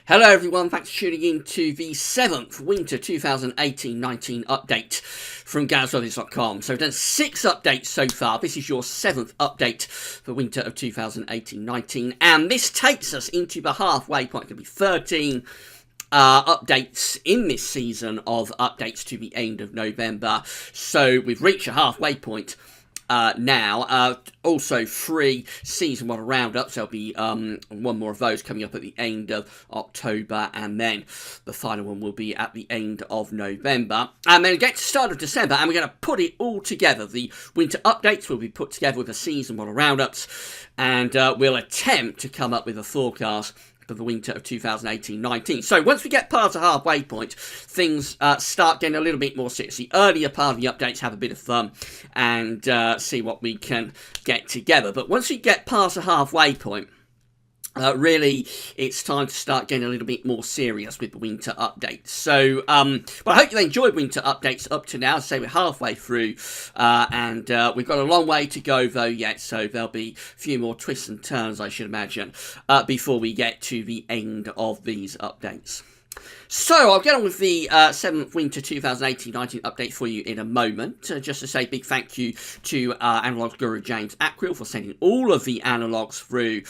Hello everyone, thanks for tuning in to the 7th Winter 2018-19 update from GWV.com. So we've done 6 updates so far. This is your 7th update for Winter of 2018-19, and this takes us into the halfway point. It could be 13 updates in this season of updates to the end of November. So we've reached a halfway point now. Also 3 season 1 roundups. There'll be one more of those coming up at the end of October, and then the final one will be at the end of November. And then get to the start of December, and we're going to put it all together. The winter updates will be put together with the season 1 roundups, and we'll attempt to come up with a forecast for the winter of 2018-19. So once we get past the halfway point, things start getting a little bit more serious. The earlier part of the updates have a bit of fun and see what we can get together. But once we get past the halfway point, really, it's time to start getting a little bit more serious with the winter updates. So, but I hope you enjoyed winter updates up to now. So we're halfway through, and we've got a long way to go though yet. So there'll be a few more twists and turns, I should imagine, before we get to the end of these updates. So, I'll get on with the 7th Winter 2018-19 update for you in a moment. Just to say big thank you to Analogues Guru James Ackrill for sending all of the analogues through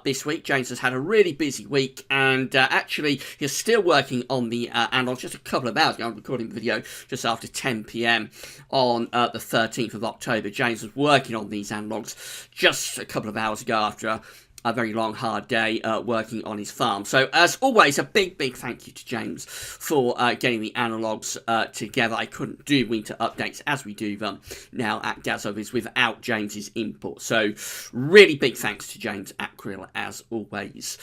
this week. James has had a really busy week, and actually he's still working on the analogues. Just a couple of hours ago, I'm recording the video just after 10 PM on the 13th of October. James was working on these analogues just a couple of hours ago after a very long, hard day working on his farm. So, as always, a big thank you to James for getting the analogues together. I couldn't do winter updates as we do them now at GWV without James's input. So, really big thanks to James Ackrill, as always.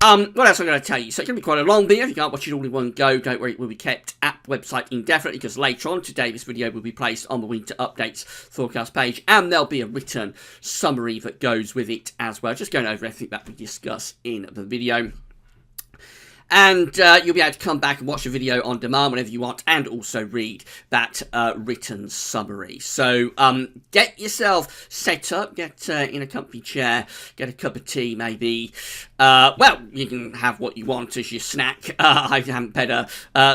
What else I'm going to tell you? So, it's going to be quite a long video. If you can't watch it all in one go, don't worry, it will be kept at the website indefinitely, because later on today, this video will be placed on the winter updates forecast page, and there'll be a written summary that goes with it as well. Just going over everything that we discuss in the video. And you'll be able to come back and watch the video on demand whenever you want, and also read that written summary. So get yourself set up, get in a comfy chair, get a cup of tea maybe. Well, you can have what you want as your snack. I haven't better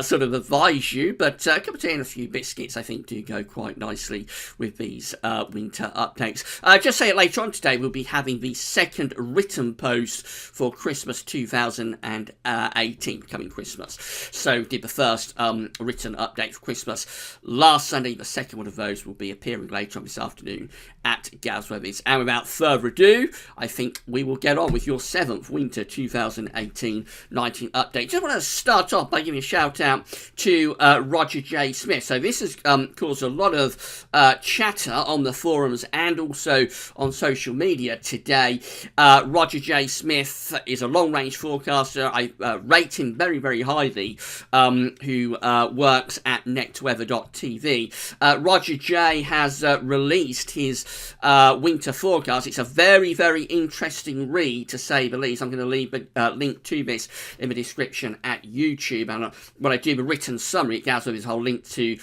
sort of advise you, but a cup of tea and a few biscuits I think do go quite nicely with these winter updates. Just say it later on today, we'll be having the 2nd written post for Christmas 2018, coming Christmas. So did the first written update for Christmas last Sunday. The second one of those will be appearing later on this afternoon at GWV. And without further ado, I think we will get on with your 7th Winter 2018-19 update. Just want to start off by giving a shout out to Roger J. Smith. So this has caused a lot of chatter on the forums and also on social media today. Roger J. Smith is a long-range forecaster. I rate him very highly, who works at netweather.tv. Roger J has released his winter forecast. It's a very interesting read, to say the least. I'm going to leave a link to this in the description at YouTube, and when I do the written summary, it goes with his whole link to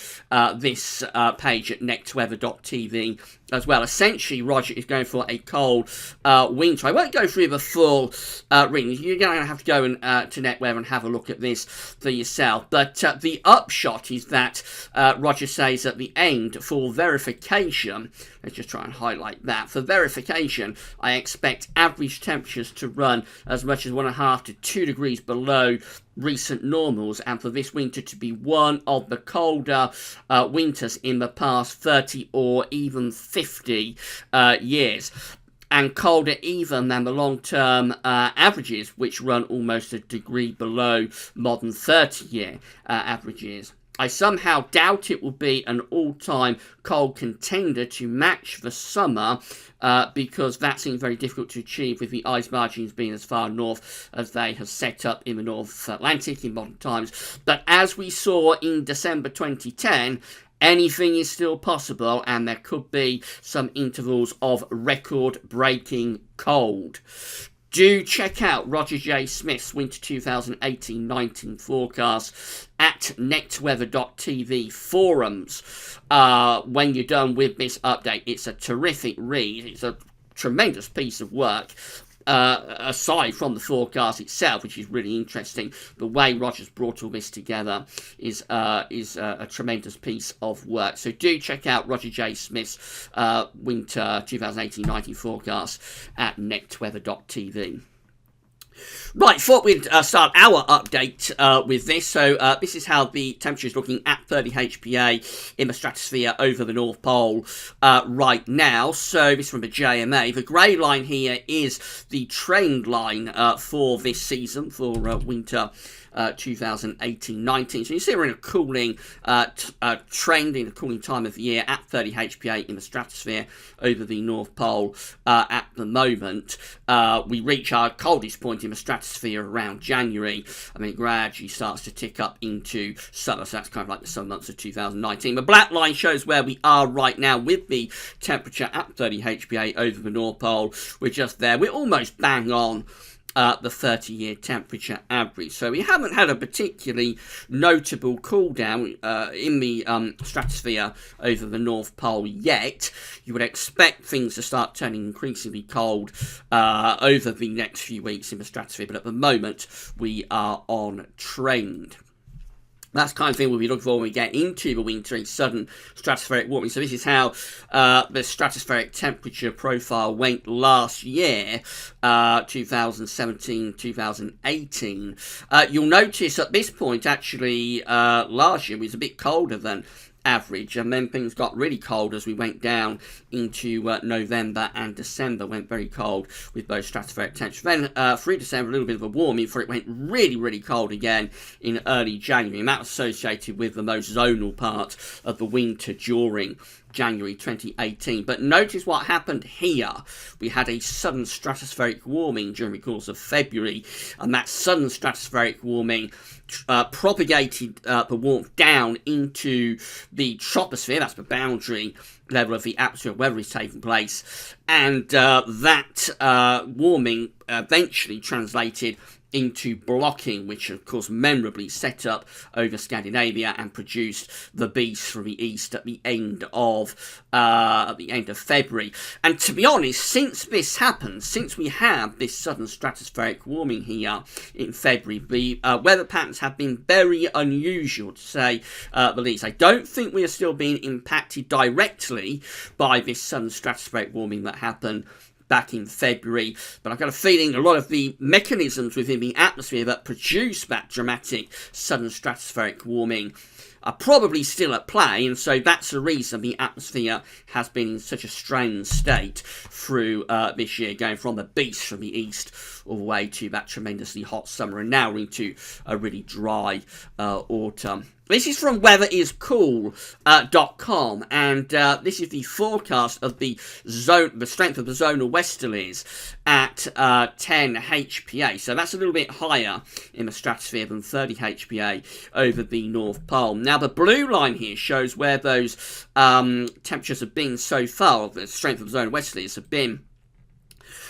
this page at netweather.tv as well. Essentially, Roger is going for a cold winter. I won't go through the full reading. You're going to have to go and, to NetWeather and have a look at this for yourself. But the upshot is that Roger says at the end, for verification, let's just try and highlight that. For verification, I expect average temperatures to run as much as 1.5 to 2 degrees below recent normals, and for this winter to be one of the colder winters in the past 30 or even 50 years, and colder even than the long-term averages, which run almost a degree below modern 30-year averages. I somehow doubt it will be an all-time cold contender to match the summer, because that seems very difficult to achieve with the ice margins being as far north as they have set up in the North Atlantic in modern times. But as we saw in December 2010, anything is still possible, and there could be some intervals of record-breaking cold. Do check out Roger J. Smith's Winter 2018-19 forecast at netweather.tv forums when you're done with this update. It's a terrific read. It's a tremendous piece of work. aside from the forecast itself, which is really interesting, the way Roger's brought all this together is a tremendous piece of work. So do check out Roger J. Smith's Winter 2018-19 forecast at netweather.tv. Right, thought we'd start our update with this. So this is how the temperature is looking at 30 HPA in the stratosphere over the North Pole right now. So this is from the JMA. The grey line here is the trend line for this season, for winter 2018-19. So you see we're in a cooling trend, in a cooling time of the year at 30 HPA in the stratosphere over the North Pole at the moment. We reach our coldest point in the stratosphere around January, and then it gradually starts to tick up into summer. So that's kind of like the summer months of 2019. The black line shows where we are right now with the temperature at 30 HPA over the North Pole. We're just there. We're almost bang on the 30-year temperature average. So we haven't had a particularly notable cool down in the stratosphere over the North Pole yet. You would expect things to start turning increasingly cold over the next few weeks in the stratosphere, but at the moment we are on trend. That's the kind of thing we'll be looking for when we get into the wintry sudden stratospheric warming. So this is how the stratospheric temperature profile went last year, 2017, 2018. You'll notice at this point, actually, last year was a bit colder than average, and then things got really cold as we went down into November and December. Went very cold with both stratospheric temperatures. Then through December, a little bit of a warming before it went really, really cold again in early January, and that was associated with the most zonal part of the winter during January 2018. But notice what happened here. We had a sudden stratospheric warming during the course of February, and that sudden stratospheric warming propagated the warmth down into the troposphere. That's the boundary level of the atmosphere where weather is taking place, and that warming eventually translated into blocking, which of course memorably set up over Scandinavia and produced the beast from the east at the end of February. And to be honest, since this happened, since we have this sudden stratospheric warming here in February, the weather patterns have been very unusual, to say the least. I don't think we are still being impacted directly by this sudden stratospheric warming that happened back in February, but I've got a feeling a lot of the mechanisms within the atmosphere that produce that dramatic sudden stratospheric warming are probably still at play, and so that's the reason the atmosphere has been in such a strained state through this year, going from the beast from the east all the way to that tremendously hot summer, and now into a really dry autumn. This is from weatheriscool.com, and this is the forecast of the strength of the zonal westerlies at 10 HPA. So that's a little bit higher in the stratosphere than 30 HPA over the North Pole. Now, the blue line here shows where those temperatures have been so far, the strength of the zonal westerlies have been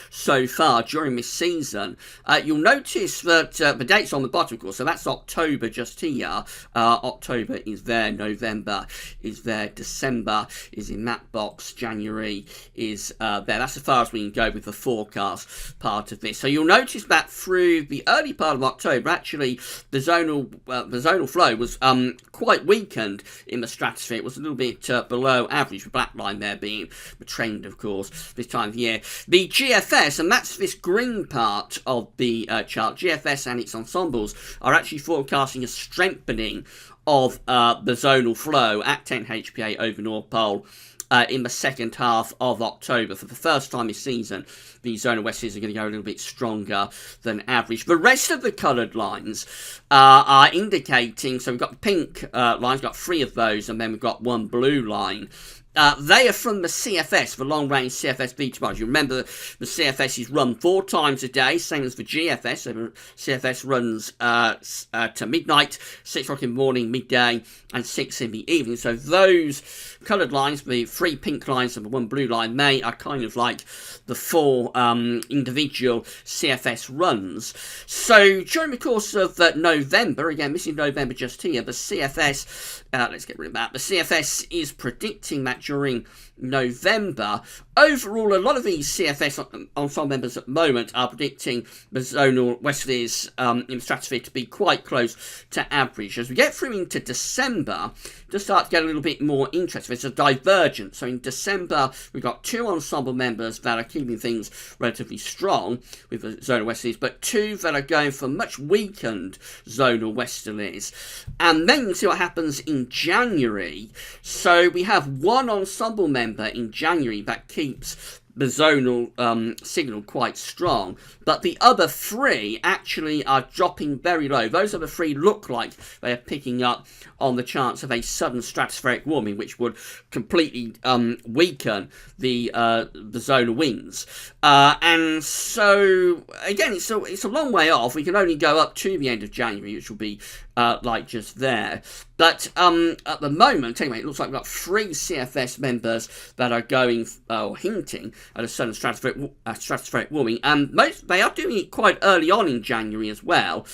so far during this season. You'll notice that the dates on the bottom, of course, so that's October just here. October is there, November is there, December is in that box, January is there. That's as far as we can go with the forecast part of this. So you'll notice that through the early part of October, actually, the zonal flow was quite weakened in the stratosphere. It was a little bit below average, the black line there being the trend, of course, this time of year. The GFS, and that's this green part of the chart, GFS and its ensembles are actually forecasting a strengthening of the zonal flow at 10 HPA over North Pole in the second half of October. For the first time this season, the zonal westerlies are going to go a little bit stronger than average. The rest of the coloured lines are indicating, so we've got the pink lines, we've got 3 of those, and then we've got 1 blue line. They are from the CFS, the long-range CFS beach bars. You remember the CFS is run 4 times a day, same as the GFS. So the CFS runs to midnight, 6 o'clock in the morning, midday, and 6 in the evening. So those coloured lines, the 3 pink lines and the 1 blue line, they are kind of like the 4 individual CFS runs. So during the course of November, again, this is November just here, the CFS, let's get rid of that. The CFS is predicting that during November. Overall, a lot of these CFS ensemble members at the moment are predicting the zonal westerlies in the stratosphere to be quite close to average. As we get through into December, to start to get a little bit more interest. There's a divergence. So in December, we've got 2 ensemble members that are keeping things relatively strong with the zonal westerlies, but 2 that are going for much weakened zonal westerlies. And then you see what happens in January. So we have 1 ensemble member in January that keeps the zonal signal quite strong, but the other 3 actually are dropping very low. Those other 3 look like they are picking up on the chance of a sudden stratospheric warming, which would completely weaken the zonal winds. And so, again, it's a long way off. We can only go up to the end of January, which will be like just there. But at the moment, anyway, it looks like we've got 3 CFS members that are going, or hinting at a sudden stratospheric warming. And they are doing it quite early on in January as well,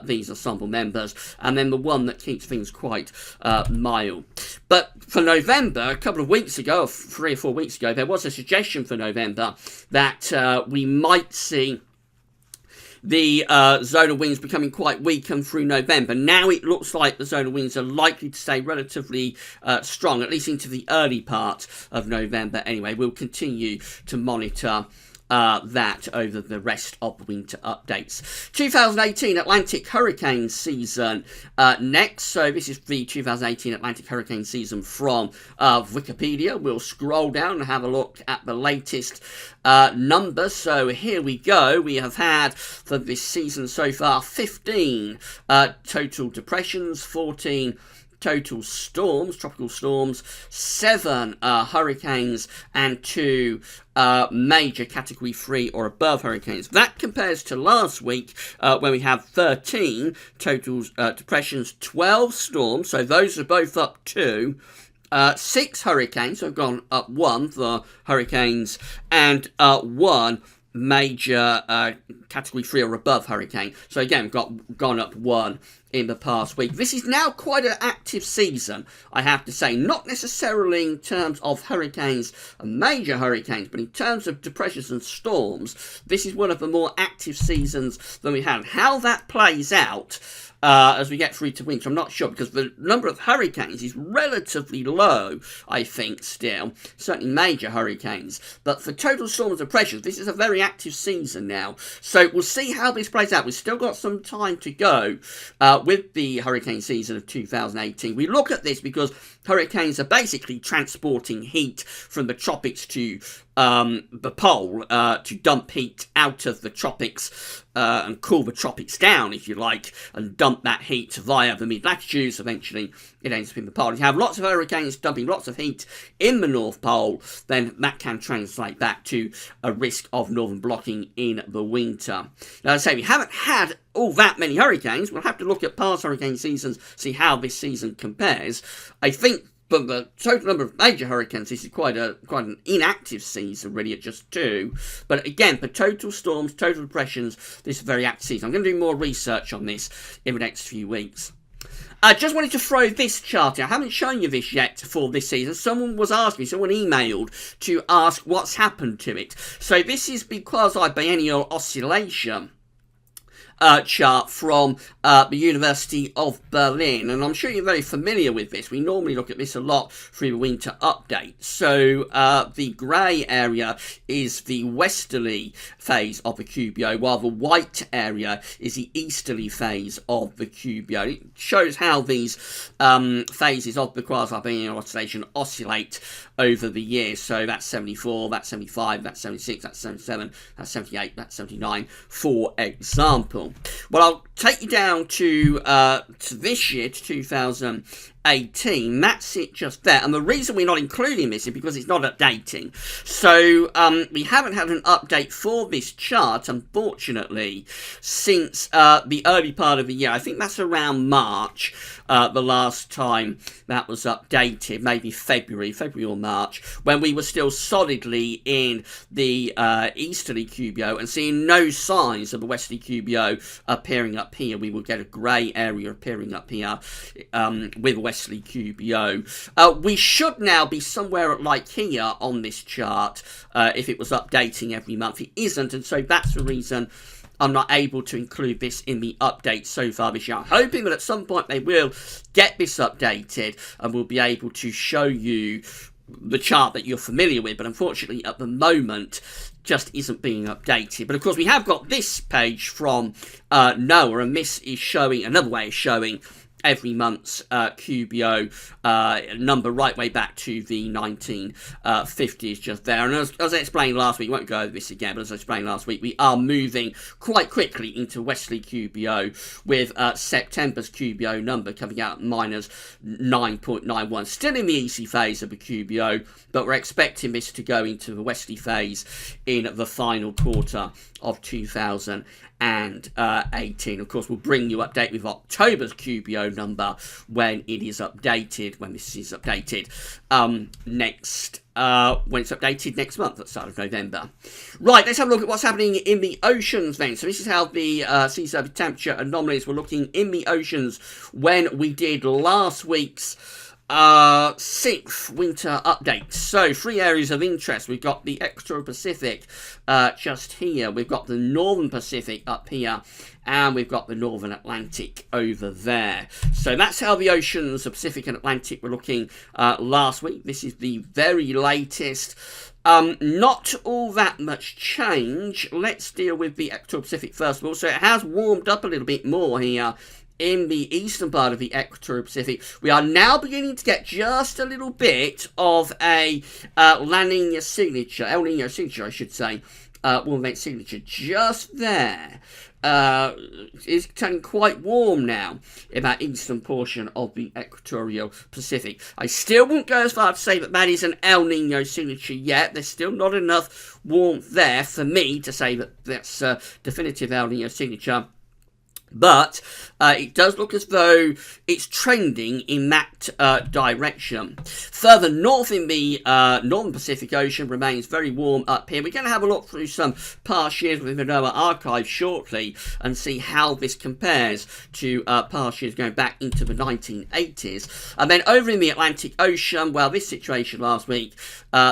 these ensemble members. And then the one that keeps things quite mild. But for November, a couple of weeks ago, 3 or 4 weeks ago, there was a suggestion for November that we might see the zonal winds becoming quite weakened through November. Now it looks like the zonal winds are likely to stay relatively strong, at least into the early part of November anyway. We'll continue to monitor that over the rest of the winter updates. 2018 Atlantic hurricane season next. So this is the 2018 Atlantic hurricane season from Wikipedia. We'll scroll down and have a look at the latest numbers. So here we go. We have had for this season so far 15 total depressions, 14 total storms, tropical storms, 7 hurricanes, and 2 major Category 3 or above hurricanes. That compares to last week when we have 13 total depressions, 12 storms, so those are both up 2. 6 hurricanes, so have gone up 1 for hurricanes, and 1 major Category 3 or above hurricane. So again, we've gone up 1 in the past week. This is now quite an active season, I have to say. Not necessarily in terms of hurricanes and major hurricanes, but in terms of depressions and storms, this is one of the more active seasons than we had. How that plays out as we get through to winter, I'm not sure, because the number of hurricanes is relatively low, I think, still. Certainly major hurricanes. But for total storms and depressions, this is a very active season now. So we'll see how this plays out. We've still got some time to go with the hurricane season of 2018. We look at this because hurricanes are basically transporting heat from the tropics to the pole to dump heat out of the tropics and cool the tropics down, if you like, and dump that heat via the mid-latitudes. Eventually it ends up in the pole. If you have lots of hurricanes dumping lots of heat in the North Pole, then that can translate back to a risk of northern blocking in the winter. Now, as I say, we haven't had all that many hurricanes. We'll have to look at past hurricane seasons, see how this season compares. I think for the total number of major hurricanes, this is quite an inactive season, really, at just 2. But again, for total storms, total depressions, this is a very active season. I'm going to do more research on this in the next few weeks. I just wanted to throw this chart in. I haven't shown you this yet for this season. Someone emailed to ask what's happened to it. So this is the quasi-biennial oscillation chart from the University of Berlin, and I'm sure you're very familiar with this. We normally look at this a lot through the winter update. So the grey area is the westerly phase of the QBO, while the white area is the easterly phase of the QBO. It shows how these phases of the quasi-biennial oscillation oscillate over the years. So that's 74, that's 75, that's 76, that's 77, that's 78, that's 79, for example. Well, I'll take you down to this year, to 2018. That's it just there. And the reason we're not including this is because it's not updating. So we haven't had an update for this chart, unfortunately, since the early part of the year. I think that's around March, the last time that was updated, maybe February or March, when we were still solidly in the easterly QBO and seeing no signs of the westerly QBO appearing up here. We will get a grey area appearing up here with a westerly QBO. We should now be somewhere like here on this chart if it was updating every month. It isn't, and so that's the reason I'm not able to include this in the update so far this year. I'm hoping that at some point they will get this updated and we'll be able to show you the chart that you're familiar with, but unfortunately at the moment just isn't being updated. But of course we have got this page from NOAA, and this is showing another way of showing every month's QBO number right way back to the 1950s just there. And as I explained last week, won't go over this again, but as I explained last week, we are moving quite quickly into westerly QBO with September's QBO number coming out at minus 9.91. Still in the easy phase of the QBO, but we're expecting this to go into the westerly phase in the final quarter of 2018. Of course, we'll bring you update with October's QBO number when it is updated, when this is updated when it's updated next month at the start of November. Right, let's have a look at what's happening in the oceans then. So this is how the sea surface temperature anomalies were looking in the oceans when we did last week's 6th winter update. So 3 areas of interest. We've got the Pacific just here. We've got the Northern Pacific up here. And we've got the Northern Atlantic over there. So that's how the oceans, the Pacific and Atlantic, were looking last week. This is the very latest. Not all that much change. Let's deal with the Pacific first of all. So it has warmed up a little bit more here in the eastern part of the Equatorial Pacific. We are now beginning to get just a little bit of a La Nina signature, El Nino signature, I should say, warm event signature just there. It's turning quite warm now in that eastern portion of the Equatorial Pacific. I still won't go as far to say that that is an El Nino signature yet. There's still not enough warmth there for me to say that that's a definitive El Nino signature. But it does look as though it's trending in that direction. Further north in the Northern Pacific Ocean remains very warm up here. We're going to have a look through some past years within the NOAA archive shortly and see how this compares to past years going back into the 1980s. And then over in the Atlantic Ocean, well, this situation last week,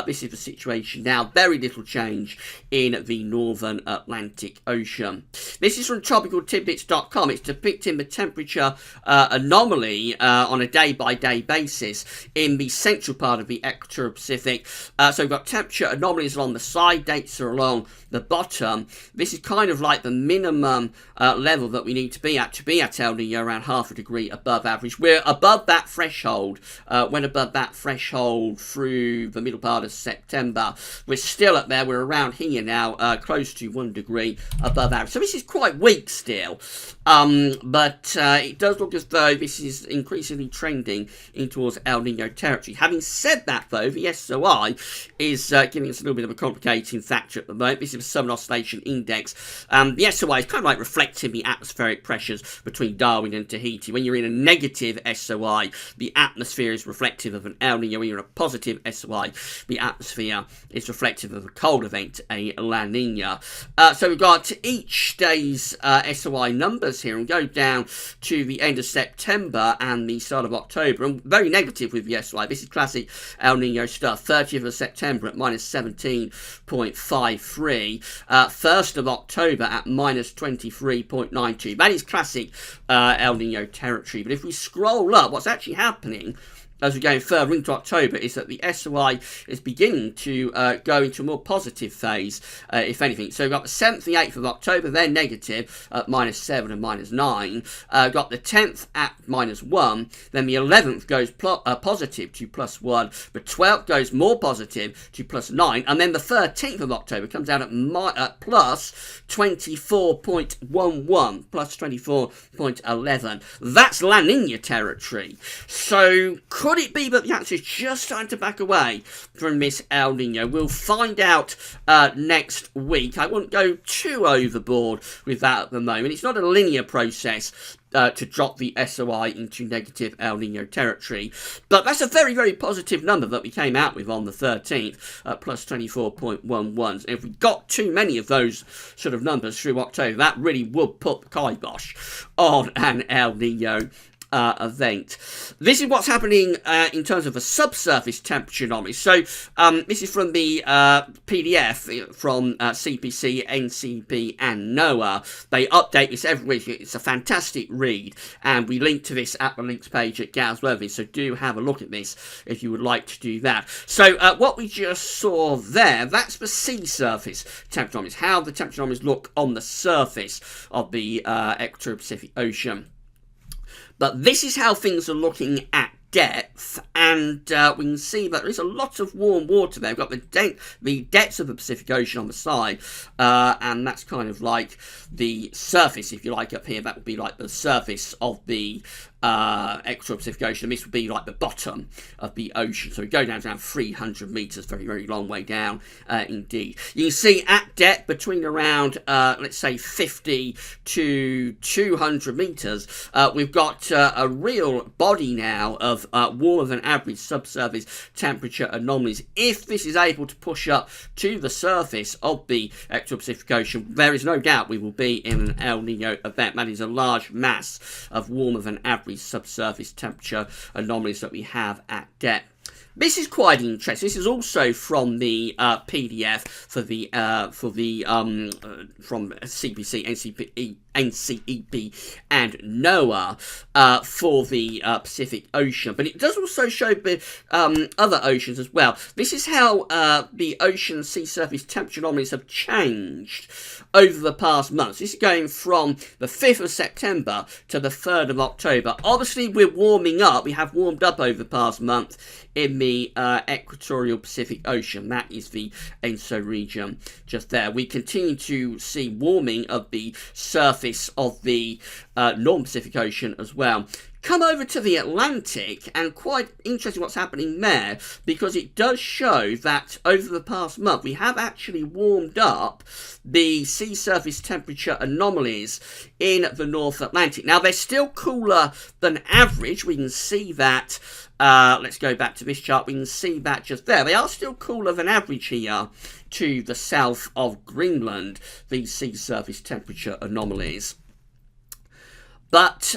this is the situation now. Very little change in the Northern Atlantic Ocean. This is from tropicaltidbits.com. It's depicting the temperature anomaly on a day-by-day basis in the central part of the Equatorial Pacific. So we've got temperature anomalies along the side, dates are along the bottom. This is kind of like the minimum level that we need to be at El Nino, around half a degree above average. We're above that threshold, went above that threshold through the middle part of September. We're still up there, we're around here now, close to 1 degree above average. So this is quite weak still. But it does look as though this is increasingly trending in towards El Nino territory. Having said that, though, the SOI is giving us a little bit of a complicating factor at the moment. This is the Southern Oscillation Index. The SOI is kind of like reflecting the atmospheric pressures between Darwin and Tahiti. When you're in a negative SOI, the atmosphere is reflective of an El Nino. When you're in a positive SOI, the atmosphere is reflective of a cold event, a La Nina. So we've got each day's SOI numbers here and go down to the end of September and the start of October, and very negative with the SOI. This is classic El Nino stuff. 30th of September at minus 17.53, 1st of October at minus 23.92. That is classic El Nino territory. But if we scroll up, what's actually happening as we're going further into October is that the SOI is beginning to go into a more positive phase, if anything. So we've got the 7th and 8th of October, they're negative at minus 7 and minus 9. Got the 10th at minus 1. Then the 11th goes positive to plus 1. The 12th goes more positive to plus 9. And then the 13th of October comes out at plus 24.11, plus 24.11. That's La Nina territory. So could it be that the atmosphere is just starting to back away from this El Nino? We'll find out next week. I won't go too overboard with that at the moment. It's not a linear process to drop the SOI into negative El Nino territory. But that's a very, very positive number that we came out with on the 13th, plus 24.11. If we got too many of those sort of numbers through October, that really would put the kibosh on an El Nino event. This is what's happening in terms of a subsurface temperature anomaly. So this is from the PDF from CPC, NCP and NOAA. They update this every week. It's a fantastic read, and we link to this at the links page at GWV, so do have a look at this if you would like to do that. So what we just saw there, that's the sea surface temperature anomalies, how the temperature anomalies look on the surface of the equatorial Pacific Ocean. But this is how things are looking at depth, and we can see that there is a lot of warm water there. We've got the depths of the Pacific Ocean on the side, and that's kind of like the surface, if you like, up here. That would be like the surface of the equatorial Pacific Ocean, and this would be like the bottom of the ocean. So we go down to around 300 meters, very, very long way down indeed. You can see at depth between around, let's say 50 to 200 meters, we've got a real body now of warmer than average subsurface temperature anomalies. If this is able to push up to the surface of the equatorial Pacific Ocean, there is no doubt we will be in an El Nino event. That is a large mass of warmer than average subsurface temperature anomalies that we have at depth. This is quite interesting. This is also from the PDF from CPC, NCEP and NOAA for the Pacific Ocean, but it does also show the other oceans as well. This is how the ocean sea surface temperature anomalies have changed over the past months. This is going from the 5th of September to the 3rd of October. Obviously, we're warming up. We have warmed up over the past month in the equatorial Pacific Ocean. That is the ENSO region just there. We continue to see warming of the surface of the Northern Pacific Ocean as well. Come over to the Atlantic, and quite interesting what's happening there, because it does show that over the past month we have actually warmed up the sea surface temperature anomalies in the North Atlantic. Now, they're still cooler than average. We can see that. Let's go back to this chart. We can see that just there. They are still cooler than average here to the south of Greenland, these sea surface temperature anomalies. But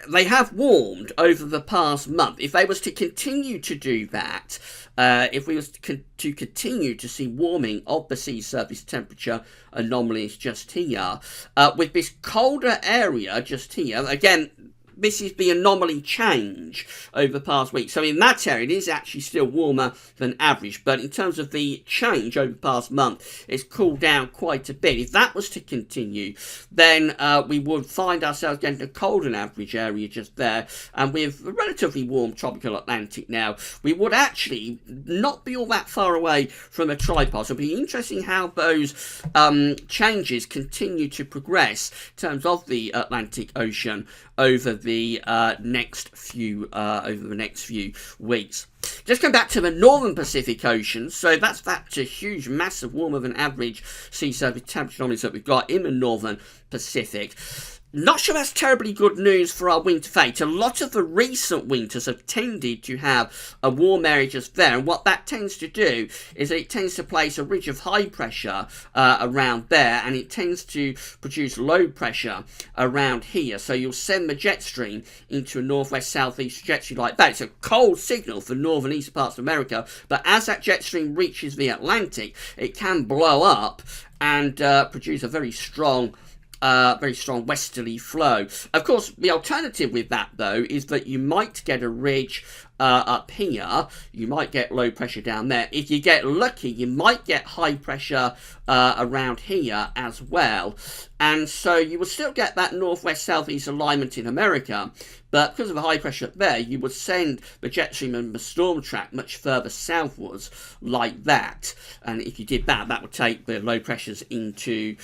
they have warmed over the past month. If they was to continue to do that, if we was to continue to see warming of the sea surface temperature anomalies just here, with this colder area just here, again, this is the anomaly change over the past week. So in that area, it is actually still warmer than average. But in terms of the change over the past month, it's cooled down quite a bit. If that was to continue, then we would find ourselves getting a colder than average area just there. And with a relatively warm tropical Atlantic now, we would actually not be all that far away from a tripod. So it'll be interesting how those changes continue to progress in terms of the Atlantic Ocean over the next few weeks. Just come back to the Northern Pacific Ocean. So that's that huge, massive, warmer than average sea surface temperature anomalies that we've got in the Northern Pacific. Not sure that's terribly good news for our winter fate. A lot of the recent winters have tended to have a warm area just there, and what that tends to do is it tends to place a ridge of high pressure around there, and it tends to produce low pressure around here. So you'll send the jet stream into a northwest-southeast trajectory like that. It's a cold signal for northern east parts of America, but as that jet stream reaches the Atlantic, it can blow up and produce a very strong westerly flow. Of course, the alternative with that, though, is that you might get a ridge up here. You might get low pressure down there. If you get lucky, you might get high pressure around here as well. And so you will still get that northwest-southeast alignment in America, but because of the high pressure up there, you would send the jet stream and the storm track much further southwards like that. And if you did that, that would take the low pressures into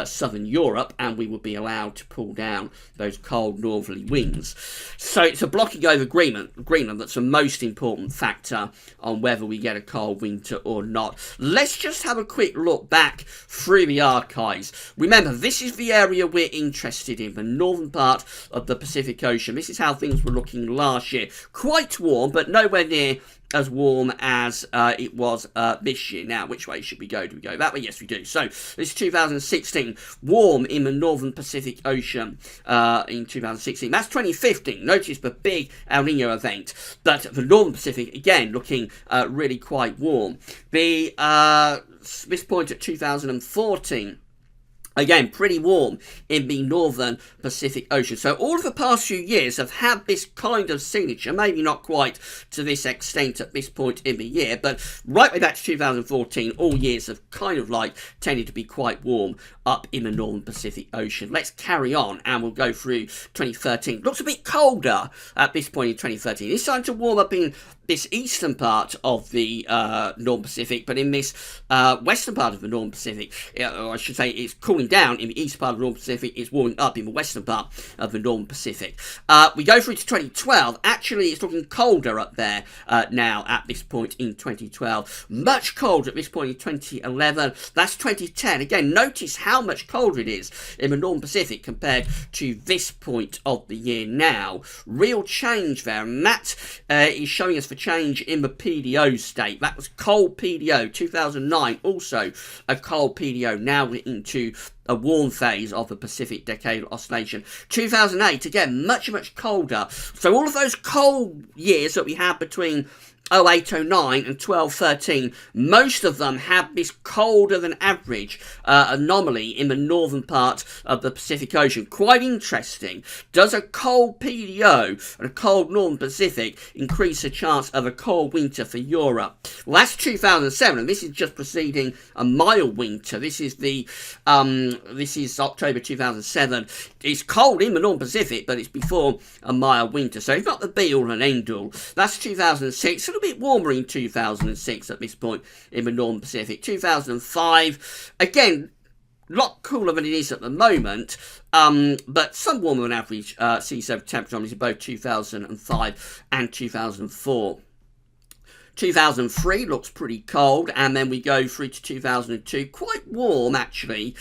southern Europe, and we would be allowed to pull down those cold northerly winds. So it's a blocking over Greenland that's the most important factor on whether we get a cold winter or not. Let's just have a quick look back through the archives. Remember, this is the area we're interested in, the northern part of the Pacific Ocean. This is how things were looking last year. Quite warm, but nowhere near as warm as it was this year. Now, which way should we go? Do we go that way? Yes, we do. So, this is 2016. Warm in the Northern Pacific Ocean in 2016. That's 2015. Notice the big El Nino event. But the Northern Pacific, again, looking really quite warm. This point at 2014. Again, pretty warm in the Northern Pacific Ocean. So all of the past few years have had this kind of signature, maybe not quite to this extent at this point in the year, but right way back to 2014, all years have kind of like tended to be quite warm up in the Northern Pacific Ocean. Let's carry on and we'll go through 2013. Looks a bit colder at this point in 2013. It's starting to warm up in this eastern part of the Northern Pacific, but in this western part of the Northern Pacific, or I should say it's cooling down in the east part of the Northern Pacific, it's warming up in the western part of the Northern Pacific. We go through to 2012. Actually, it's looking colder up there now at this point in 2012. Much colder at this point in 2011. That's 2010. Again, notice how much colder it is in the Northern Pacific compared to this point of the year now. Real change there, and that is showing us the change in the PDO state. That was cold PDO, 2009, also a cold PDO. Now we're into a warm phase of the Pacific Decadal Oscillation. 2008, again, much colder. So all of those cold years that we had between 08, 09 and 12, 13, most of them have this colder than average anomaly in the northern part of the Pacific Ocean. Quite interesting. Does a cold PDO and a cold Northern Pacific increase the chance of a cold winter for Europe? Well, that's 2007, and this is just preceding a mild winter. This is October 2007. It's cold in the Northern Pacific, but it's before a mild winter, so it's not the be-all and end-all. That's 2006. A little bit warmer in 2006 at this point in the Northern Pacific. 2005, again, a lot cooler than it is at the moment, but some warmer than average sea surface temperature in both 2005 and 2004. 2003 looks pretty cold, and then we go through to 2002, quite warm actually,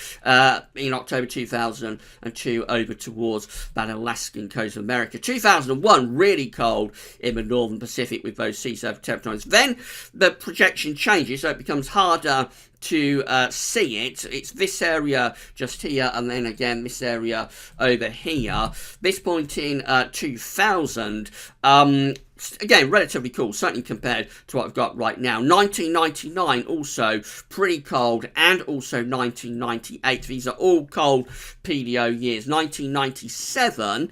in October 2002 over towards that Alaskan coast of America. 2001 really cold in the Northern Pacific with those sea surface temperatures. Then the projection changes, so it becomes harder to see it. It's this area just here, and then again this area over here. This point in 2000, again, relatively cool, certainly compared to what I've got right now. 1999, also pretty cold, and also 1998. These are all cold PDO years. 1997,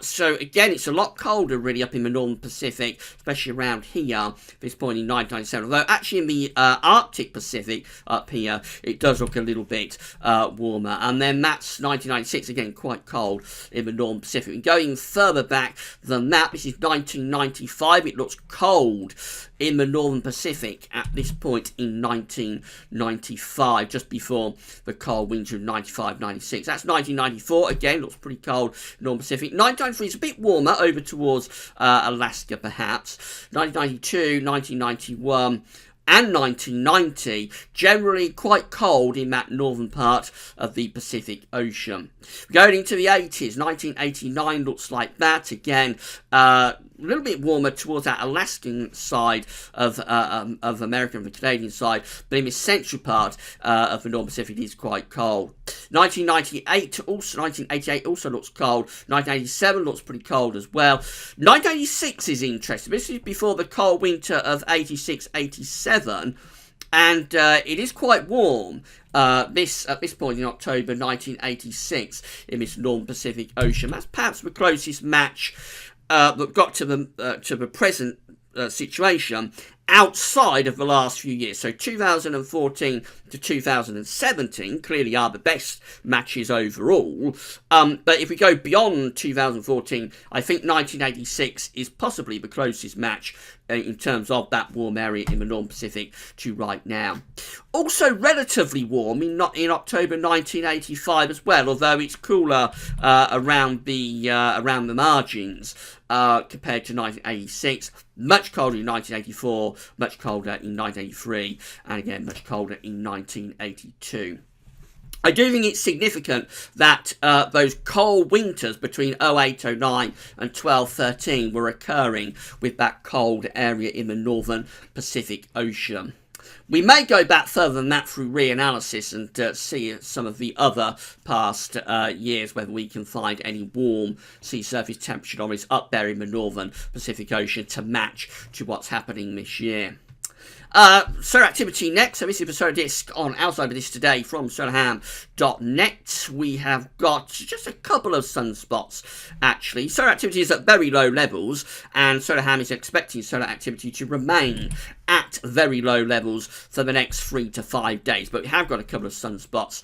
so again, it's a lot colder really up in the Northern Pacific, especially around here, this point in 1997. Although actually in the Arctic Pacific up here, it does look a little bit warmer. And then that's 1996, again, quite cold in the Northern Pacific. And going further back than that, this is 1995. It looks cold in the Northern Pacific at this point in 1995, just before the cold winter of 95-96. That's 1994, again, looks pretty cold in the Northern Pacific. 1993 is a bit warmer over towards Alaska, perhaps. 1992, 1991, and 1990, generally quite cold in that northern part of the Pacific Ocean. Going into the 80s, 1989 looks like that. Again, a little bit warmer towards that Alaskan side of America and the Canadian side, but in the central part of the Northern Pacific is quite cold. 1988 also looks cold. 1987 looks pretty cold as well. 1986 is interesting. This is before the cold winter of 86-87. And it is quite warm at this point in October 1986 in this Northern Pacific Ocean. That's perhaps the closest match that got to the present situation outside of the last few years. So 2014 to 2017 clearly are the best matches overall. But if we go beyond 2014, I think 1986 is possibly the closest match in terms of that warm area in the Northern Pacific to right now. Also relatively warm in October 1985 as well, although it's cooler around the margins compared to 1986. Much colder in 1984, much colder in 1983, and again much colder in 1982. I do think it's significant that those cold winters between 08, 09 and 12, 13 were occurring with that cold area in the northern Pacific Ocean. We may go back further than that through reanalysis and see some of the other past years, whether we can find any warm sea surface temperature anomalies up there in the northern Pacific Ocean to match to what's happening this year. Solar activity next. So this is the solar disk on outside of this today from solarham.net. We have got just a couple of sunspots actually. Solar activity is at very low levels, and Solarham is expecting solar activity to remain at very low levels for the next 3 to 5 days, but we have got a couple of sunspots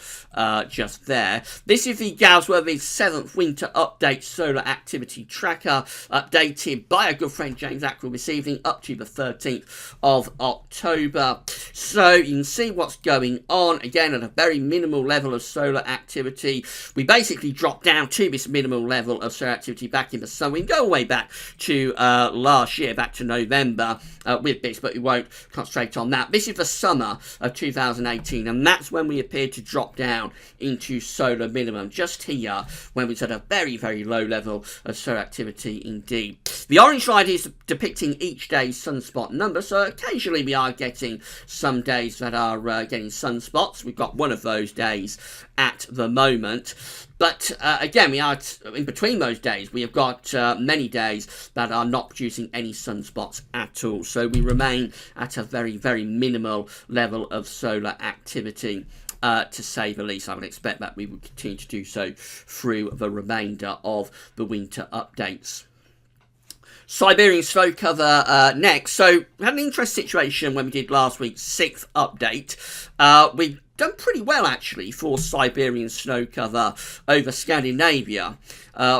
just there. This is the GWV 7th Winter Update Solar Activity Tracker, updated by a good friend James Ackroyd this evening up to the 13th of October. So you can see what's going on, again at a very minimal level of solar activity. We basically dropped down to this minimal level of solar activity back in the summer. We can go way back to last year, back to November with this, but we won't concentrate on that. This is the summer of 2018, and that's when we appeared to drop down into solar minimum, just here when we was at a very, very low level of solar activity indeed. The orange line is depicting each day's sunspot number, so occasionally we are getting some days that are getting sunspots. We've got one of those days at the moment. But again, we are in between those days. We have got many days that are not producing any sunspots at all. So we remain at a very, very minimal level of solar activity, to say the least. I would expect that we will continue to do so through the remainder of the winter updates. Siberian snow cover next. So we had an interesting situation when we did last week's 6th update. We done pretty well actually for Siberian snow cover over Scandinavia.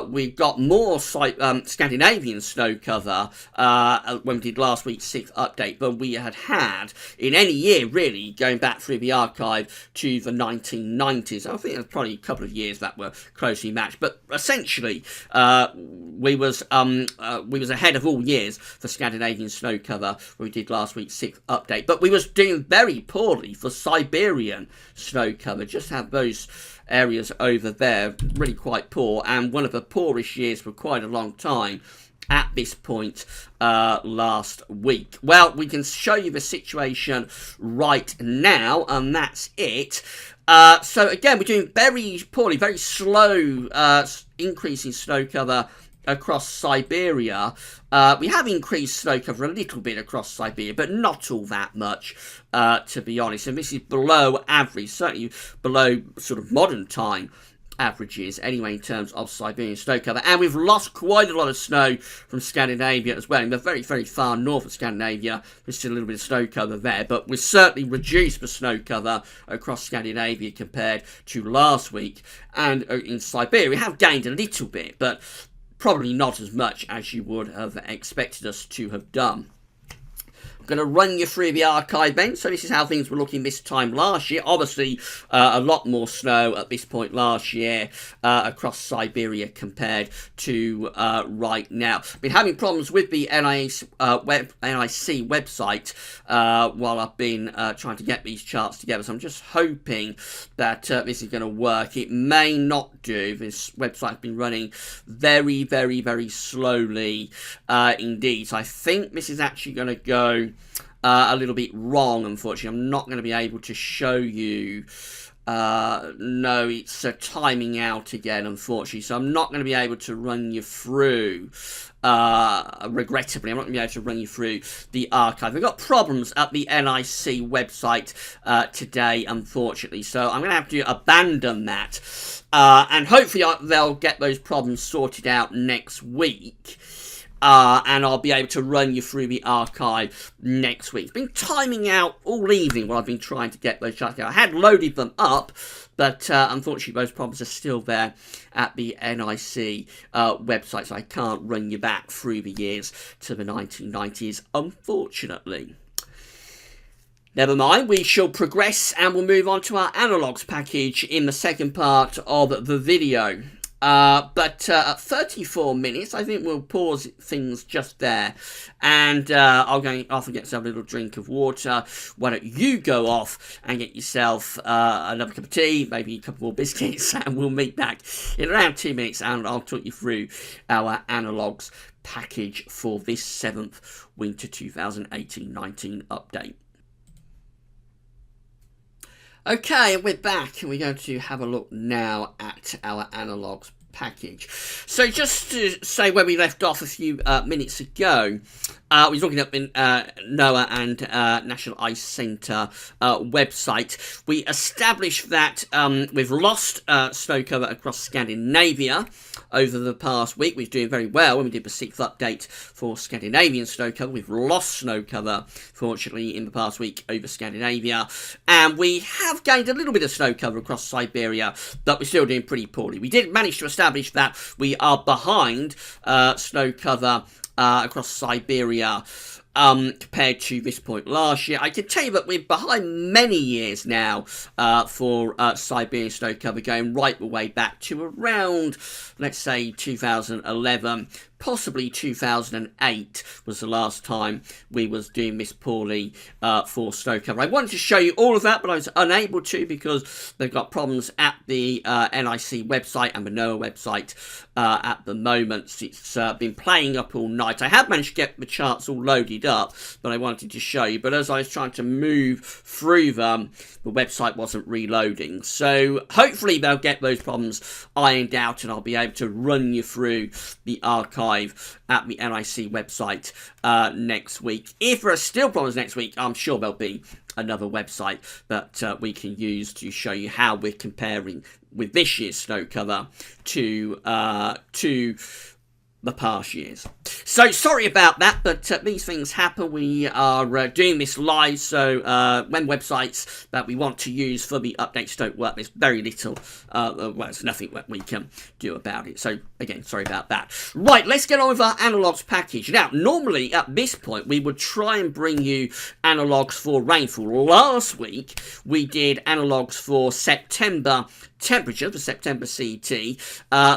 We got more Scandinavian snow cover when we did last week's 6th update than we had in any year really, going back through the archive to the 1990s. I think there's probably a couple of years that were closely matched, but essentially we was ahead of all years for Scandinavian snow cover when we did last week's 6th update. But we was doing very poorly for Siberian snow cover. Just have those areas over there really quite poor, and one of the poorest years for quite a long time at this point last week. Well, we can show you the situation right now, and that's it. So again, we're doing very poorly, very slow increase in snow cover across Siberia. We have increased snow cover a little bit across Siberia, but not all that much, to be honest. And this is below average, certainly below sort of modern time averages anyway in terms of Siberian snow cover. And we've lost quite a lot of snow from Scandinavia as well. In the very, very far north of Scandinavia, there's still a little bit of snow cover there, but we've certainly reduced the snow cover across Scandinavia compared to last week. And in Siberia, we have gained a little bit, but probably not as much as you would have expected us to have done. I'm going to run you through the archive then. So this is how things were looking this time last year. Obviously, a lot more snow at this point last year across Siberia compared to right now. Been having problems with the NIC website while I've been trying to get these charts together. So I'm just hoping that this is going to work. It may not do. This website has been running very, very, very slowly indeed. So I think this is actually going to go a little bit wrong, unfortunately. I'm not going to be able to show you. No, it's timing out again, unfortunately. So I'm not going to be able to run you through, regrettably, I'm not going to be able to run you through the archive. We've got problems at the NIC website today, unfortunately. So I'm going to have to abandon that. And hopefully they'll get those problems sorted out next week. And I'll be able to run you through the archive next week. It's been timing out all evening while I've been trying to get those charts out. I had loaded them up, but unfortunately those problems are still there at the NIC website, so I can't run you back through the years to the 1990s, unfortunately. Never mind, we shall progress and we'll move on to our analogues package in the second part of the video. But at 34 minutes, I think we'll pause things just there. And I'll go off and get yourself a little drink of water. Why don't you go off and get yourself another cup of tea, maybe a couple more biscuits, and we'll meet back in around 2 minutes, and I'll talk you through our analogues package for this 7th Winter 2018-19 update. Okay, we're back, and we're going to have a look now at our analogues package. So just to say where we left off a few minutes ago, we were looking up in NOAA and National Ice Centre website. We established that we've lost snow cover across Scandinavia over the past week. We were doing very well when we did the 6th update for Scandinavian snow cover. We've lost snow cover, fortunately, in the past week over Scandinavia. And we have gained a little bit of snow cover across Siberia, but we're still doing pretty poorly. We did manage to establish that we are behind snow cover across Siberia compared to this point last year. I can tell you that we're behind many years now for Siberian snow cover, going right the way back to around, let's say, 2011. Possibly 2008 was the last time we was doing this poorly for snow cover. I wanted to show you all of that, but I was unable to because they've got problems at the NIC website and the NOAA website at the moment. It's been playing up all night. I have managed to get the charts all loaded up, but I wanted to show you. But as I was trying to move through them, the website wasn't reloading. So hopefully they'll get those problems ironed out, and I'll be able to run you through the archive at the NIC website next week. If there are still problems next week, I'm sure there'll be another website that we can use to show you how we're comparing with this year's snow cover to the past years. So sorry about that, but these things happen. We are doing this live, so when websites that we want to use for the updates don't work, there's very little, well, there's nothing that we can do about it. So again, sorry about that. Right, let's get on with our analogues package. Now, normally at this point, we would try and bring you analogues for rainfall. Last week, we did analogues for September temperature, for September CET.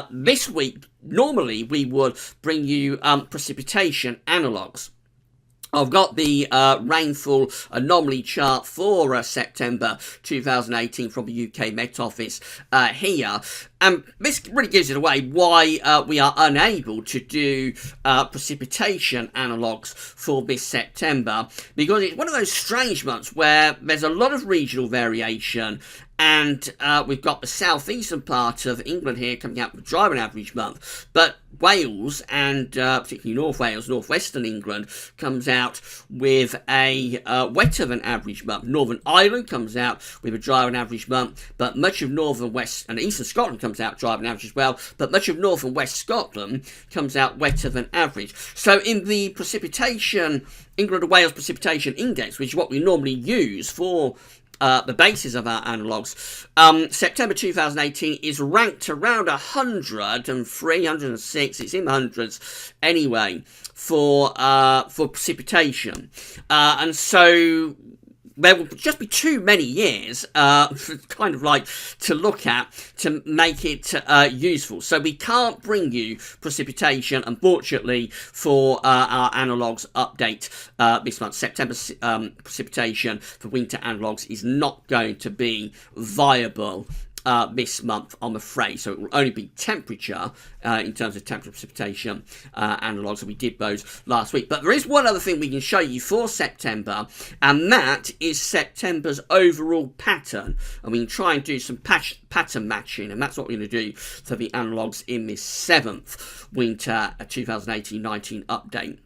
This week, normally we would bring you precipitation analogues. I've got the rainfall anomaly chart for September 2018 from the UK Met Office here. And this really gives it away why we are unable to do precipitation analogues for this September, because it's one of those strange months where there's a lot of regional variation. And we've got the southeastern part of England here coming out with a drier than average month. But Wales, and particularly North Wales, northwestern England, comes out with a wetter than average month. Northern Ireland comes out with a drier than average month. But much of northern west and eastern Scotland comes out drier than average as well. But much of north and west Scotland comes out wetter than average. So in the precipitation, England and Wales Precipitation Index, which is what we normally use for the basis of our analogues, September 2018 is ranked around 103, 106, it's in the hundreds anyway, for precipitation. And so there will just be too many years kind of like to look at to make it useful. So we can't bring you precipitation, unfortunately, for our analogues update this month. September precipitation for winter analogues is not going to be viable this month, I'm afraid. So it will only be temperature in terms of temperature precipitation analogues, and we did those last week. But there is one other thing we can show you for September, and that is September's overall pattern. And we can try and do some pattern matching, and that's what we're going to do for the analogues in this 7th Winter 2018-19 update.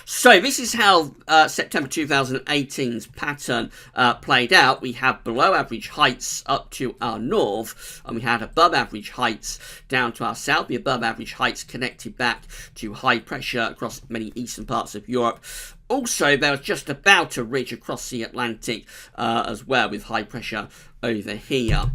So this is how September 2018's pattern played out. We have below average heights up to our north, and we had above average heights down to our south. The above average heights connected back to high pressure across many eastern parts of Europe. Also, there was just about a ridge across the Atlantic as well, with high pressure over here.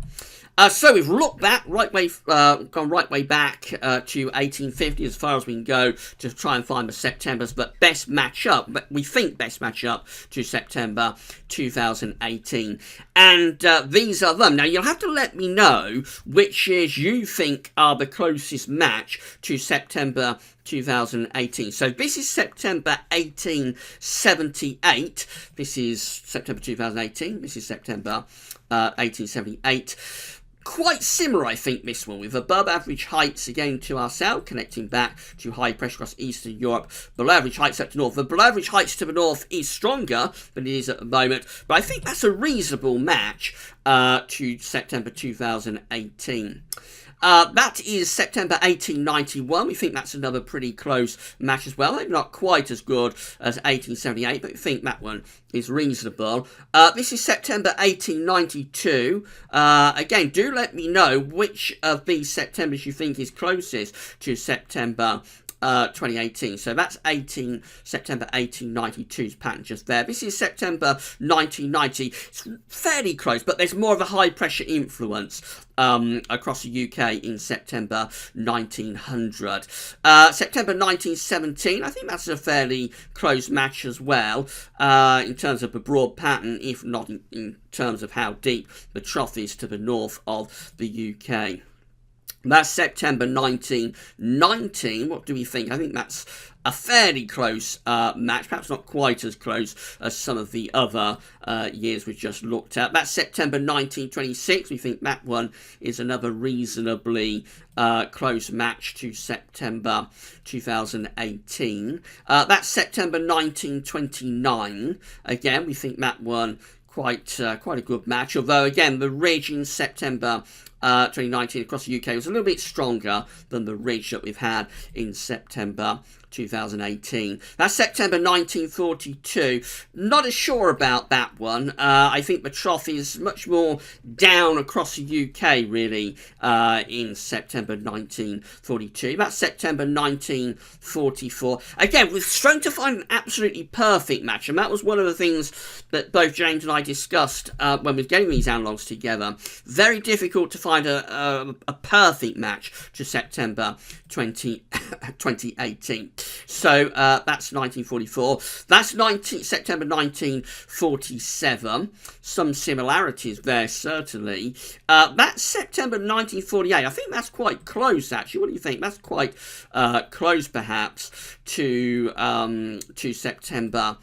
So we've looked back, gone right way back to 1850 as far as we can go to try and find the Septembers, but best match up, we think best match up to September 2018. And these are them. Now you'll have to let me know which years you think are the closest match to September 2018. So this is September 1878. This is September 2018. This is September 1878. Quite similar, I think, this one, with above average heights again to our south, connecting back to high pressure across Eastern Europe, below average heights up to north. The below average heights to the north is stronger than it is at the moment, but I think that's a reasonable match to September 2018. That is September 1891. We think that's another pretty close match as well. Maybe not quite as good as 1878, but we think that one is reasonable. This is September 1892. Again, do let me know which of these Septembers you think is closest to September 2018. So that's September 1892's pattern just there. This is September 1990. It's fairly close, but there's more of a high pressure influence across the UK in September 1900. September 1917, I think that's a fairly close match as well, in terms of the broad pattern, if not in terms of how deep the trough is to the north of the UK. That's September 1919. What do we think? I think that's a fairly close match, perhaps not quite as close as some of the other years we've just looked at. That's September 1926. We think that one is another reasonably close match to September 2018. That's September 1929. Again, we think that one quite a good match, although again the ridge in September 2019 across the UK was a little bit stronger than the ridge that we've had in September 2018. That's September 1942. Not as sure about that one. I think the trough is much more down across the UK, really, in September 1942. That's September 1944. Again, we're struggling to find an absolutely perfect match, and that was one of the things that both James and I discussed when we were getting these analogues together. Very difficult to find a perfect match to September 2018. So that's 1944. That's September 1947. Some similarities there, certainly. That's September 1948. I think that's quite close, actually. What do you think? That's quite close, perhaps, to September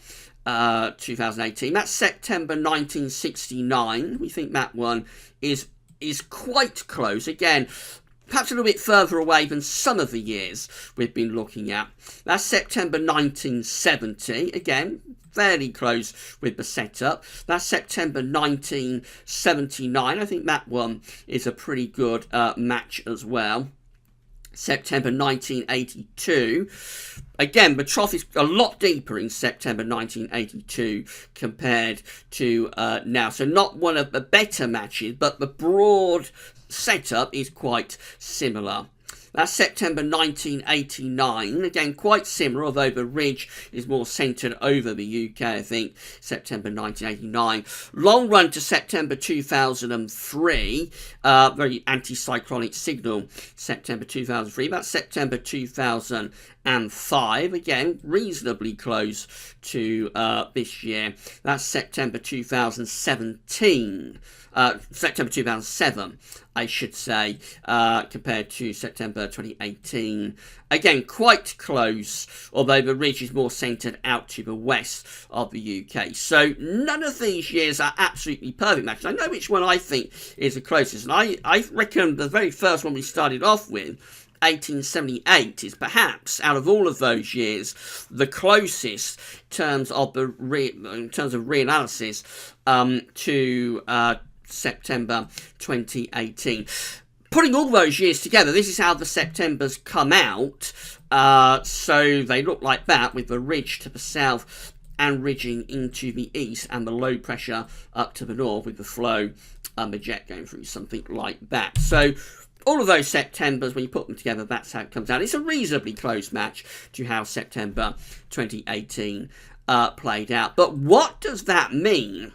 2018. That's September 1969. We think that one is quite close. Again, perhaps a little bit further away than some of the years we've been looking at. That's September 1970. Again, fairly close with the setup. That's September 1979. I think that one is a pretty good match as well. September 1982. Again, the trough is a lot deeper in September 1982 compared to now. So not one of the better matches, but the broad setup is quite similar. That's September 1989. Again, quite similar, although the ridge is more centred over the UK, I think. September 1989. Long run to September 2003. Very anticyclonic signal. September 2003. That's September 2005. Again, reasonably close to this year. That's September 2017. September 2007, I should say, compared to September 2018. Again, quite close, although the ridge is more centred out to the west of the UK. So none of these years are absolutely perfect matches. I know which one I think is the closest, and I reckon the very first one we started off with, 1878, is perhaps out of all of those years the closest in terms of reanalysis to September 2018. Putting all those years together, this is how the Septembers come out. So they look like that, with the ridge to the south and ridging into the east, and the low pressure up to the north, with the flow and the jet going through, something like that. So all of those Septembers, when you put them together, that's how it comes out. It's a reasonably close match to how September 2018 played out. But what does that mean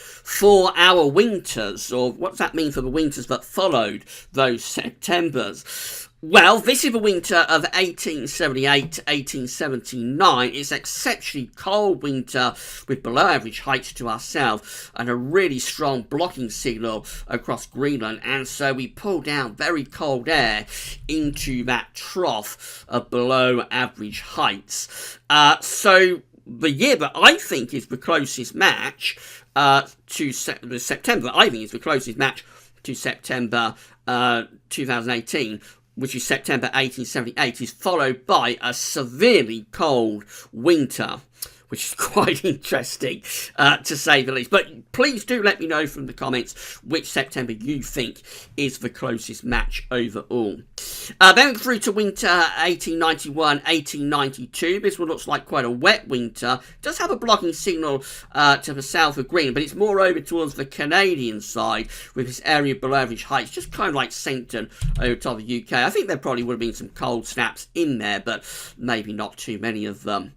for our winters, or what does that mean for the winters that followed those Septembers? Well, this is the winter of 1878 to 1879. It's an exceptionally cold winter with below average heights to our south and a really strong blocking signal across Greenland. And so we pull down very cold air into that trough of below average heights. So the year that I think is the closest match to September, I think is the closest match to September 2018, which is September 1878, is followed by a severely cold winter, which is quite interesting, to say the least. But please do let me know from the comments which September you think is the closest match overall. Then through to winter 1891-1892. This one looks like quite a wet winter. It does have a blocking signal to the south of Greenland, but it's more over towards the Canadian side with this area below average heights, just kind of like Sancton over top of the UK. I think there probably would have been some cold snaps in there, but maybe not too many of them.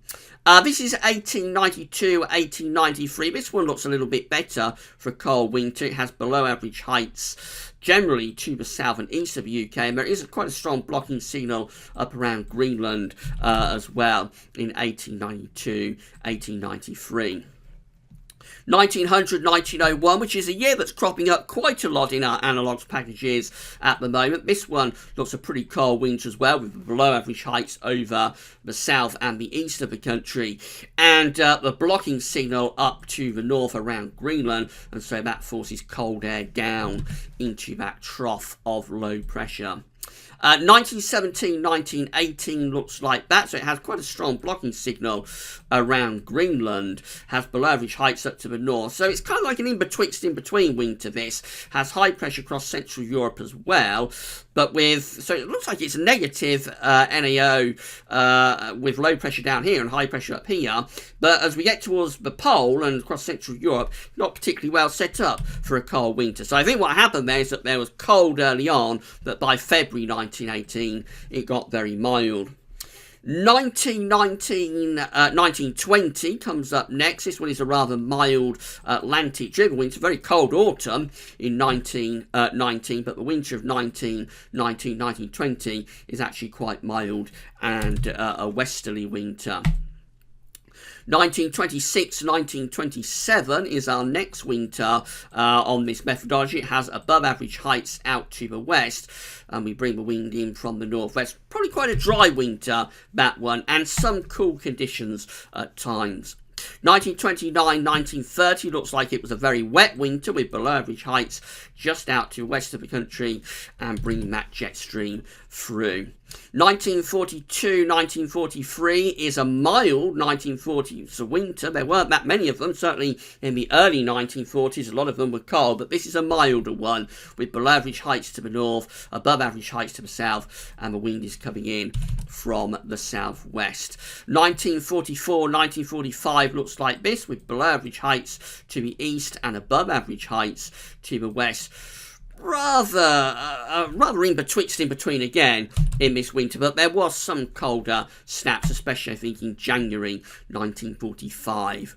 This is 1892-1893. This one looks a little bit better for a cold winter. It has below average heights generally to the south and east of the UK, and there is quite a strong blocking signal up around Greenland as well in 1892-1893. 1900-1901, which is a year that's cropping up quite a lot in our analogues packages at the moment. This one looks a pretty cold winter as well, with below average heights over the south and the east of the country, and the blocking signal up to the north around Greenland, and so that forces cold air down into that trough of low pressure. 1917-1918 looks like that, so it has quite a strong blocking signal around Greenland, has below average heights up to the north, so it's kind of like an in-between winter. This has high pressure across Central Europe as well, but so it looks like it's a negative NAO with low pressure down here and high pressure up here, but as we get towards the pole and across Central Europe, not particularly well set up for a cold winter. So I think what happened there is that there was cold early on, but by February 1918 it got very mild. 1920 comes up next. This one is a rather mild Atlantic driven winter, very cold autumn in 1919, but the winter of 1920 is actually quite mild and a westerly winter. 1926-1927 is our next winter on this methodology. It has above average heights out to the west, and we bring the wind in from the northwest. Probably quite a dry winter, that one, and some cool conditions at times. 1929-1930 looks like it was a very wet winter with below average heights just out to the west of the country and bringing that jet stream through. 1942-1943 is a mild 1940s winter. There weren't that many of them, certainly in the early 1940s. A lot of them were cold, but this is a milder one with below average heights to the north, above average heights to the south, and the wind is coming in from the southwest. 1944-1945 looks like this, with below average heights to the east and above average heights to the west. Rather in between again in this winter, but there was some colder snaps, especially I think in January 1945.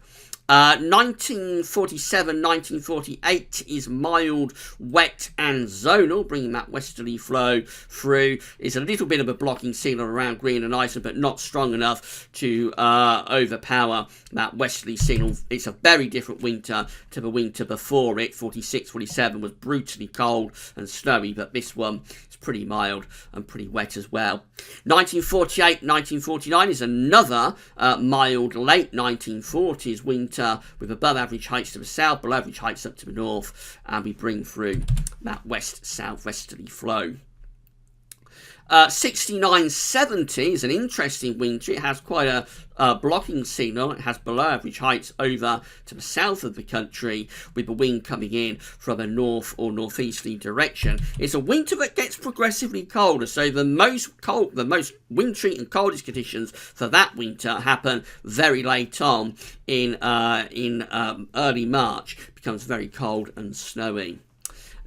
1947-1948 is mild, wet and zonal, bringing that westerly flow through. It's a little bit of a blocking signal around Greenland and Iceland, but not strong enough to overpower that westerly signal. It's a very different winter to the winter before it. 46-47 was brutally cold and snowy, but this one is pretty mild and pretty wet as well. 1948-1949 is another mild late 1940s winter with above average heights to the south, below average heights up to the north, and we bring through that west-southwesterly flow. 69-70 is an interesting winter. It has quite a blocking signal. It has below average heights over to the south of the country with the wind coming in from a north or northeasterly direction. It's a winter that gets progressively colder, so the most wintry and coldest conditions for that winter happen very late on in early March. It becomes very cold and snowy.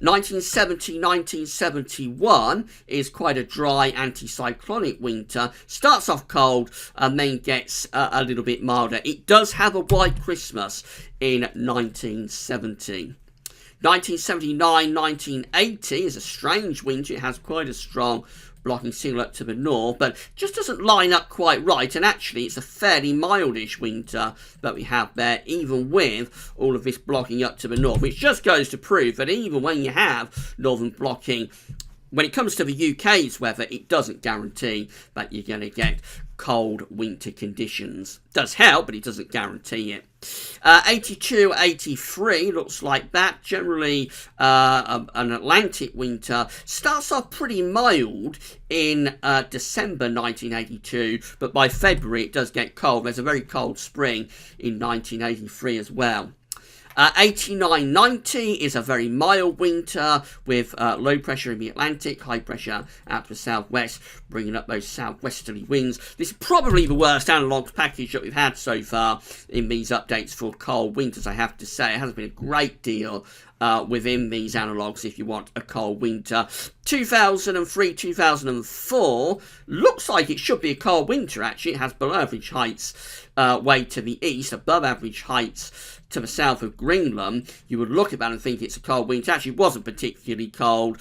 1970-1971 is quite a dry anticyclonic winter. Starts off cold and then gets a little bit milder. It does have a white Christmas in 1970. 1979-1980 is a strange winter. It has quite a strong blocking signal up to the north, but just doesn't line up quite right, and actually it's a fairly mildish winter that we have there, even with all of this blocking up to the north, which just goes to prove that even when you have northern blocking, when it comes to the UK's weather, it doesn't guarantee that you're going to get cold winter conditions. It does help, but it doesn't guarantee it. 82-83 looks like that. Generally an Atlantic winter. Starts off pretty mild in December 1982, but by February it does get cold. There's a very cold spring in 1983 as well. 89-90 is a very mild winter with low pressure in the Atlantic, high pressure out to the southwest, bringing up those southwesterly winds. This is probably the worst analogues package that we've had so far in these updates for cold winters, I have to say. It hasn't been a great deal within these analogues if you want a cold winter. 2003-2004 looks like it should be a cold winter, actually. It has below average heights way to the east, above average heights to the south of Greenland. You would look at that and think it's a cold winter. Actually, it wasn't particularly cold.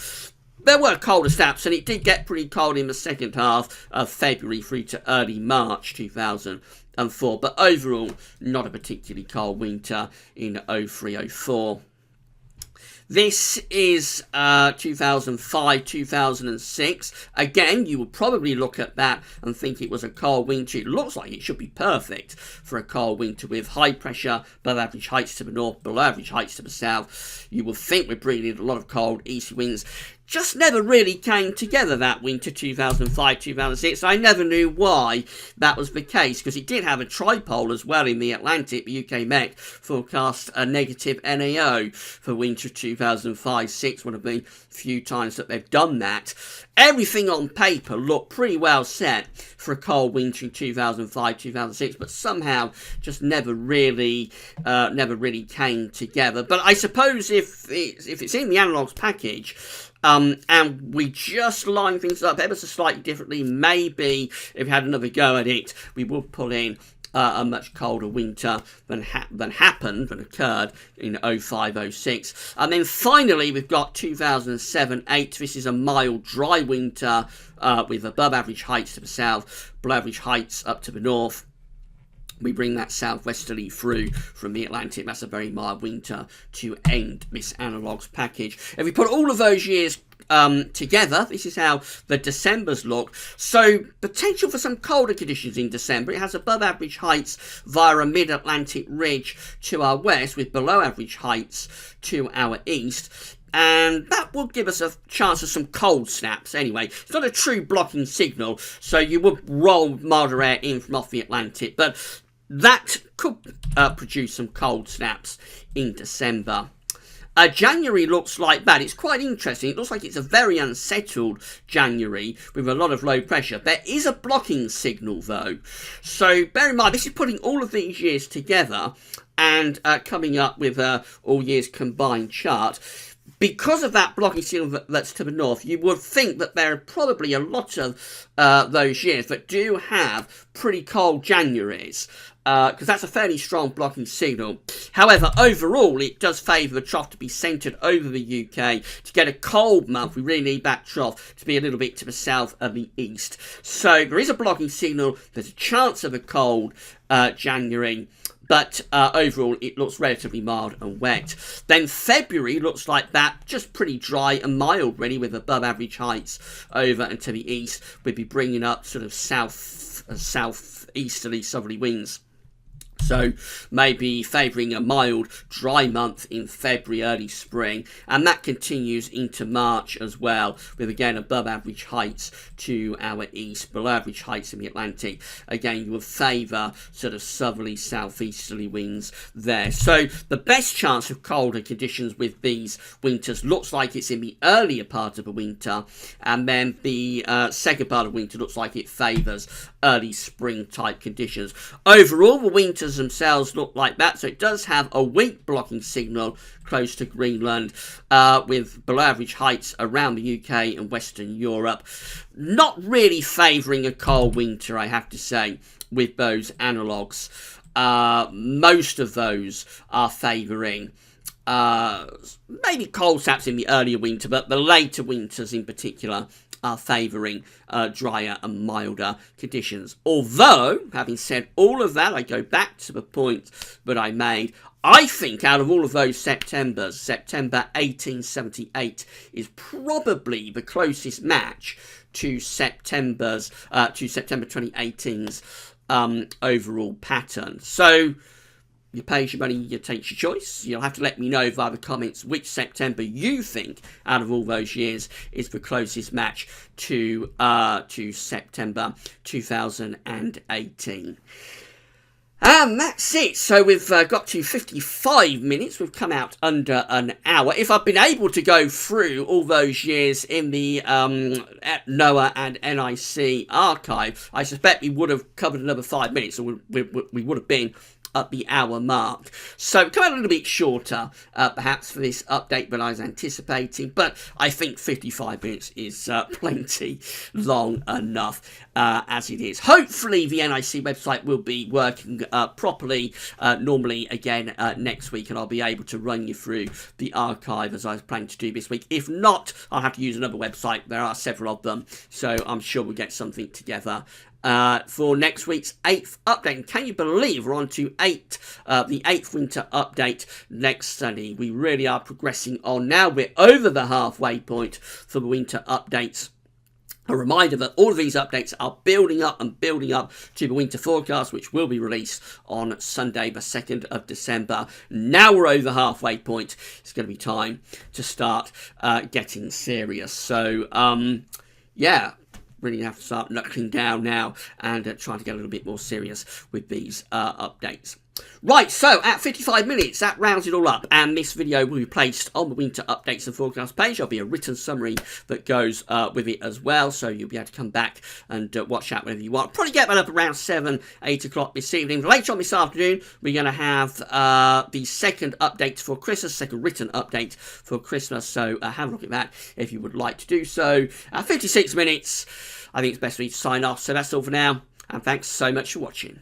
There were colder snaps, and it did get pretty cold in the second half of February through to early March 2004. But overall, not a particularly cold winter in 03-04. This is 2005-2006. Again, you would probably look at that and think it was a cold winter. It looks like it should be perfect for a cold winter with high pressure, above average heights to the north, below average heights to the south. You would think we're bringing in a lot of cold east winds. Just never really came together that winter, 2005-2006. I never knew why that was the case, because it did have a tripole as well in the Atlantic. The UK Met forecast a negative NAO for winter 2005-06, one of the few times that they've done that. Everything on paper looked pretty well set for a cold winter in 2005-2006, but somehow just never really came together. But I suppose if it's in the analogues package, and we just line things up ever so slightly differently, maybe if we had another go at it, we would pull in a much colder winter than occurred in 05-06. And then finally we've got 2007-08. This is a mild, dry winter with above average heights to the south, below average heights up to the north. We bring that southwesterly through from the Atlantic. That's a very mild winter to end this analogues package. If we put all of those years together, this is how the Decembers look. So potential for some colder conditions in December. It has above average heights via a mid-Atlantic ridge to our west, with below average heights to our east. And that would give us a chance of some cold snaps anyway. It's not a true blocking signal, so you would roll milder air in from off the Atlantic, but that could produce some cold snaps in December. January looks like that. It's quite interesting. It looks like it's a very unsettled January with a lot of low pressure. There is a blocking signal though. So bear in mind, this is putting all of these years together and coming up with all years combined chart. Because of that blocking signal that's to the north, you would think that there are probably a lot of those years that do have pretty cold Januaries, because that's a fairly strong blocking signal. However, overall, it does favour the trough to be centred over the UK. To get a cold month, we really need that trough to be a little bit to the south of the east. So there is a blocking signal. There's a chance of a cold January. But overall, it looks relatively mild and wet. Then February looks like that, just pretty dry and mild, really, with above average heights over and to the east. We'd be bringing up sort of southeasterly southerly winds. So maybe favouring a mild, dry month in February, early spring. And that continues into March as well, with again above average heights to our east, below average heights in the Atlantic. Again, you would favour sort of southerly, southeasterly winds there. So the best chance of colder conditions with these winters looks like it's in the earlier part of the winter. And then the second part of winter looks like it favours early spring type conditions. Overall, the winters themselves look like that. So it does have a weak blocking signal close to Greenland, with below average heights around the UK and Western Europe. Not really favouring a cold winter, I have to say, with those analogues. Most of those are favouring maybe cold snaps in the earlier winter, but the later winters in particular are favouring drier and milder conditions. Although, having said all of that, I go back to the point that I made. I think out of all of those Septembers, September 1878 is probably the closest match to September 2018's overall pattern. So you pay your money, you take your choice. You'll have to let me know via the comments which September you think out of all those years is the closest match to September 2018. And that's it. So we've got to 55 minutes. We've come out under an hour. If I've been able to go through all those years in the NOAA and NIC archive, I suspect we would have covered another 5 minutes, or we would have been at the hour mark. So come out a little bit shorter, perhaps, for this update than I was anticipating, but I think 55 minutes is plenty long enough as it is. Hopefully the NIC website will be working properly normally again next week, and I'll be able to run you through the archive as I was planning to do this week. If not, I'll have to use another website. There are several of them, so I'm sure we'll get something together for next week's 8th update. And can you believe we're on to the 8th winter update next Sunday? We really are progressing on now. We're over the halfway point for the winter updates. A reminder that all of these updates are building up and building up to the winter forecast, which will be released on Sunday, the 2nd of December. Now we're over the halfway point. It's going to be time to start getting serious. So, yeah. Really have to start knuckling down now and trying to get a little bit more serious with these updates. Right, so at 55 minutes, that rounds it all up, and this video will be placed on the winter updates and forecast page. There'll be a written summary that goes with it as well, so you'll be able to come back and watch that whenever you want. Probably get that up around 7, 8 o'clock this evening. Later on this afternoon, we're going to have the second update for Christmas, second written update for Christmas, so have a look at that if you would like to do so. 56 minutes, I think it's best for me to sign off, so that's all for now, and thanks so much for watching.